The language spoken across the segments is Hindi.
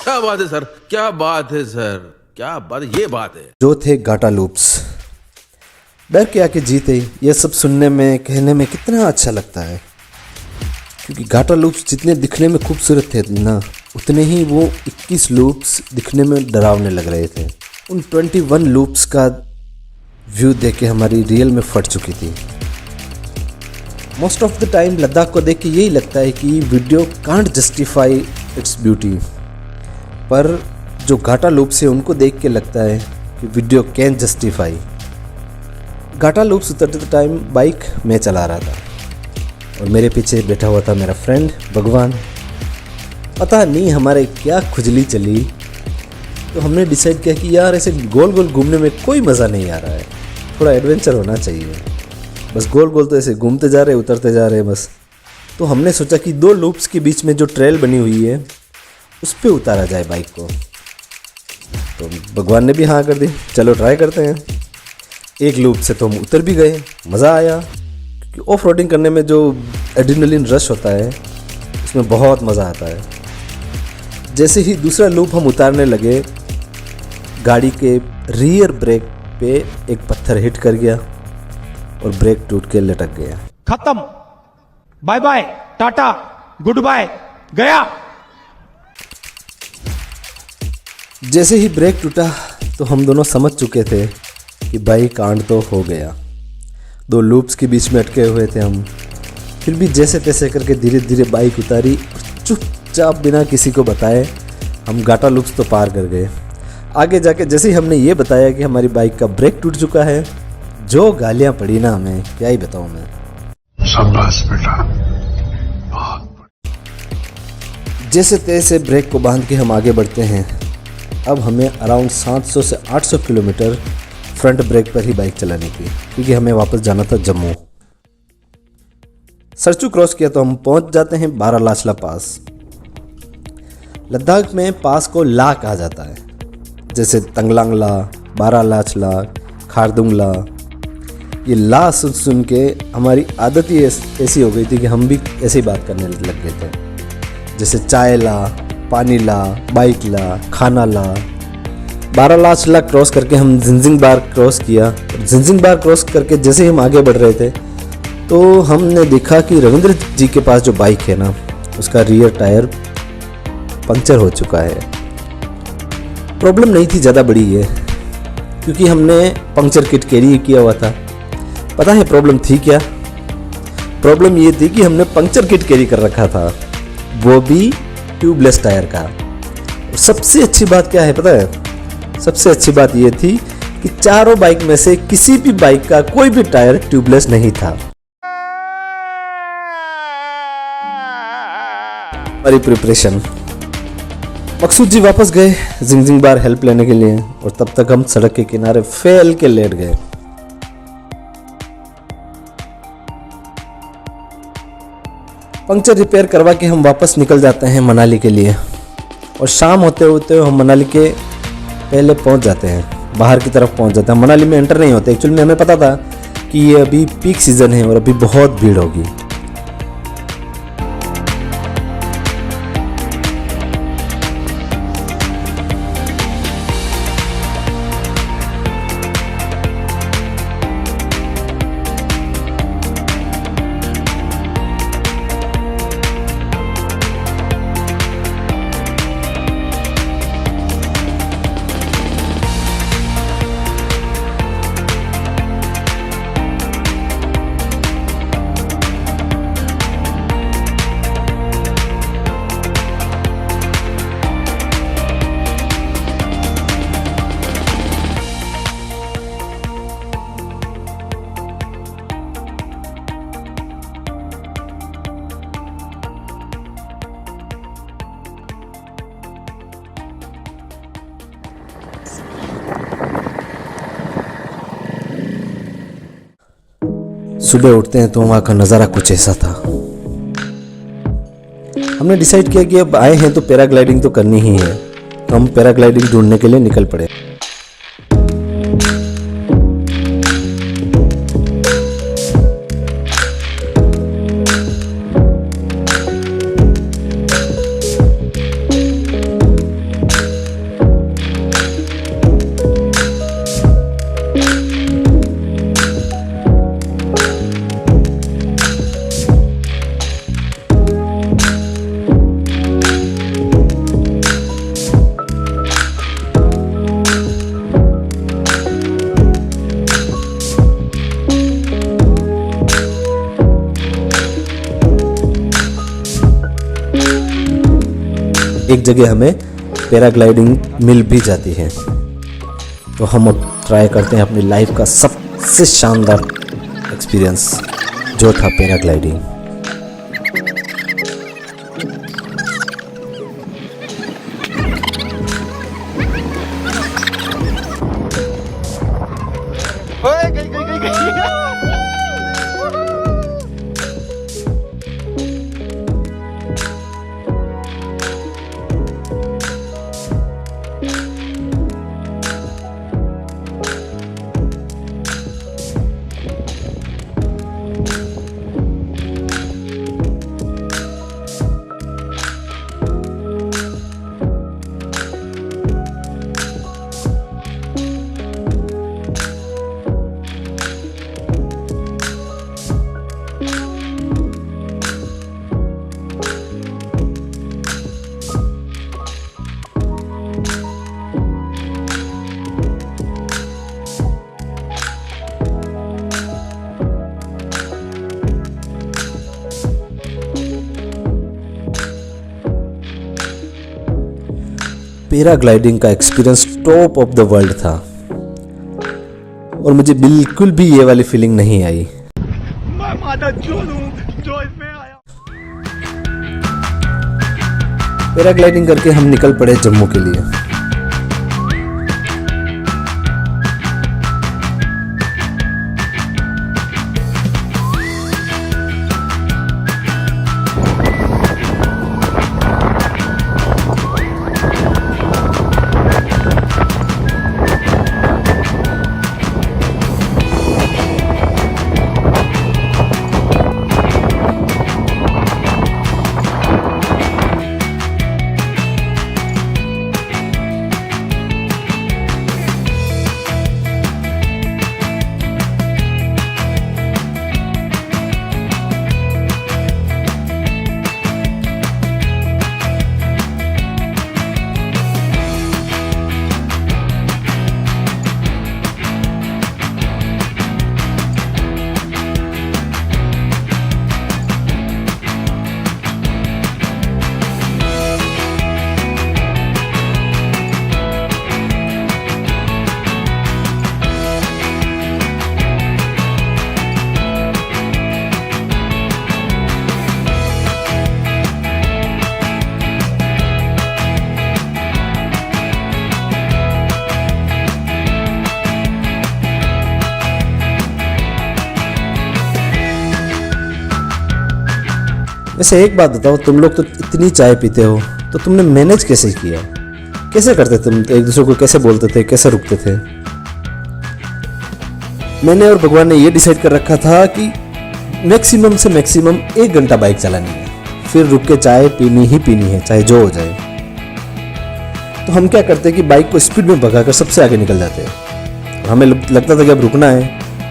क्या बात है सर, क्या बात है सर, क्या बात है, ये बात है। जो थे घाटा लूप्स। डर के आके जीते, ये सब सुनने में कहने में कितना अच्छा लगता है, क्योंकि घाटा लूप्स जितने दिखने में खूबसूरत थे ना, उतने ही वो 21 लूप्स दिखने में डरावने लग रहे थे। उन 21 लूप्स का व्यू देख के हमारी रियल में फट चुकी थी। Most of the time Ladakh को देख के यही लगता है कि video can't justify its beauty, पर जो घाटा लूप्स है उनको देख के लगता है कि वीडियो कैन जस्टिफाई। घाटा लूप्स उतरते टाइम बाइक मैं चला रहा था और मेरे पीछे बैठा हुआ था मेरा फ्रेंड भगवान। पता नहीं हमारे क्या खुजली चली, तो हमने डिसाइड किया कि यार ऐसे गोल गोल घूमने में कोई मज़ा नहीं आ रहा है, थोड़ा एडवेंचर होना चाहिए। बस गोल गोल तो ऐसे घूमते जा रहे, उतरते जा रहे बस। तो हमने सोचा कि 2 लूप्स के बीच में जो ट्रेल बनी हुई है उस पे उतारा जाए बाइक को। तो भगवान ने भी हाँ कर दी, चलो ट्राई करते हैं। एक लूप से तो हम उतर भी गए, मज़ा आया, क्योंकि ऑफ रोडिंग करने में जो एड्रेनलिन रश होता है उसमें बहुत मज़ा आता है। जैसे ही दूसरा लूप हम उतारने लगे, गाड़ी के रियर ब्रेक पे एक पत्थर हिट कर गया और ब्रेक टूट के लटक गया। खत्म, bye bye, tata, goodbye, गया। जैसे ही ब्रेक टूटा तो हम दोनों समझ चुके थे कि बाइक कांड तो हो गया। 2 लूप्स के बीच में अटके हुए थे हम। फिर भी जैसे तैसे करके धीरे धीरे बाइक उतारी और चुपचाप बिना किसी को बताए हम घाटा लूप्स तो पार कर गए। आगे जाके जैसे ही हमने ये बताया कि हमारी बाइक का ब्रेक टूट चुका है, जो गालियां पड़ी ना हमें, क्या ही बताऊं मैं। शाबाश बेटा। जैसे तैसे ब्रेक को बांध के हम आगे बढ़ते हैं अब हमें अराउंड 700 से 800 किलोमीटर फ्रंट ब्रेक पर ही बाइक चलानी थी, क्योंकि हमें वापस जाना था जम्मू। सरचू क्रॉस किया तो हम पहुंच जाते हैं बारालाचला पास। लद्दाख में पास को ला कहा जाता है, जैसे तंगलांगला, बारालाचला, खारदुंगला। ये ला सुन सुन के हमारी आदत ही ऐसी हो गई थी कि हम भी ऐसे ही बात करने लग गए थे, जैसे चाय ला, पानी ला, बाइक ला, खाना ला। बारालाचला क्रॉस करके हम जिंजिंग बार क्रॉस किया। जिंजिंग बार क्रॉस करके जैसे ही हम आगे बढ़ रहे थे तो हमने देखा कि रविंद्र जी के पास जो बाइक है ना, उसका रियर टायर पंक्चर हो चुका है। प्रॉब्लम नहीं थी ज़्यादा बड़ी है, क्योंकि हमने पंक्चर किट कैरी किया हुआ था। पता है प्रॉब्लम थी क्या? प्रॉब्लम ये थी कि हमने पंक्चर किट कैरी कर रखा था, वो भी ट्यूबलेस टायर का। और सबसे अच्छी बात क्या है पता है? सबसे अच्छी बात ये थी कि चारों बाइक में से किसी भी बाइक का कोई भी टायर ट्यूबलेस नहीं था। हमारी प्रिपरेशन। मकसूद जी वापस गए जिंजिंग बार हेल्प लेने के लिए, और तब तक हम सड़क के किनारे फैल के लेट गए। पंक्चर रिपेयर करवा के हम वापस निकल जाते हैं मनाली के लिए, और शाम होते होते हम मनाली के पहले पहुंच जाते हैं, बाहर की तरफ पहुंच जाते हैं। मनाली में एंटर नहीं होते। एक्चुअली में हमें पता था कि ये अभी पीक सीज़न है और अभी बहुत भीड़ होगी। सुबह उठते हैं तो वहाँ का नज़ारा कुछ ऐसा था। हमने डिसाइड किया कि अब आए हैं तो पैराग्लाइडिंग तो करनी ही है, तो हम पैराग्लाइडिंग ढूंढने के लिए निकल पड़े। एक जगह हमें पैराग्लाइडिंग मिल भी जाती है, तो हम अब ट्राई करते हैं अपनी लाइफ का सबसे शानदार एक्सपीरियंस, जो था पैराग्लाइडिंग। पैराग्लाइडिंग का experience top of the world था, और मुझे बिल्कुल भी ये वाली फीलिंग नहीं आई। मैं माता चोर हूं जो इसमें आया। पैराग्लाइडिंग करके हम निकल पड़े जम्मू के लिए। वैसे एक बात बताओ, तुम लोग तो इतनी चाय पीते हो, तो तुमने मैनेज कैसे किया? कैसे करते तुम? एक दूसरे को कैसे बोलते थे, कैसे रुकते थे? मैंने और भगवान ने ये डिसाइड कर रखा था कि मैक्सिमम से मैक्सिमम 1 घंटा बाइक चलानी है, फिर रुक के चाय पीनी ही पीनी है, चाहे जो हो जाए। तो हम क्या करते कि बाइक को स्पीड में भगाकर सबसे आगे निकल जाते हैं। हमें लगता था कि अब रुकना है,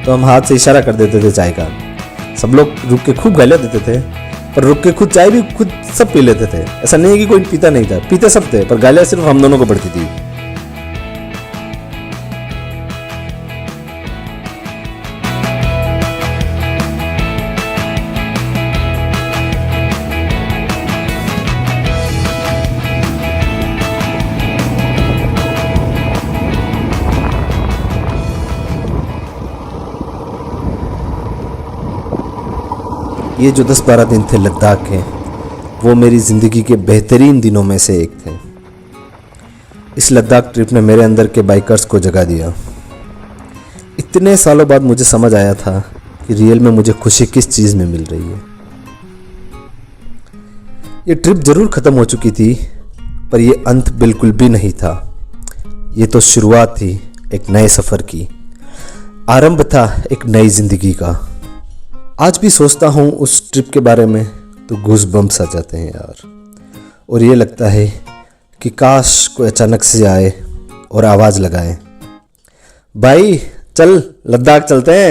तो हम हाथ से इशारा कर देते थे चाय का। सब लोग रुक के खूब गालियाँ देते थे, पर रुक के खुद चाय भी खुद सब पी लेते थे। ऐसा नहीं है कि कोई पीता नहीं था, पीते सब थे, पर गालियाँ सिर्फ हम दोनों को पड़ती थी। ये जो 10-12 दिन थे लद्दाख के, वो मेरी ज़िंदगी के बेहतरीन दिनों में से एक थे। इस लद्दाख ट्रिप ने मेरे अंदर के बाइकर्स को जगा दिया। इतने सालों बाद मुझे समझ आया था कि रियल में मुझे खुशी किस चीज़ में मिल रही है। ये ट्रिप ज़रूर ख़त्म हो चुकी थी, पर ये अंत बिल्कुल भी नहीं था। ये तो शुरुआत थी एक नए सफ़र की, आरंभ था एक नई ज़िंदगी का। आज भी सोचता हूँ उस ट्रिप के बारे में तो गूज़ बम्प्स आ जाते हैं यार। और ये लगता है कि काश कोई अचानक से आए और आवाज़ लगाए, भाई चल लद्दाख चलते हैं।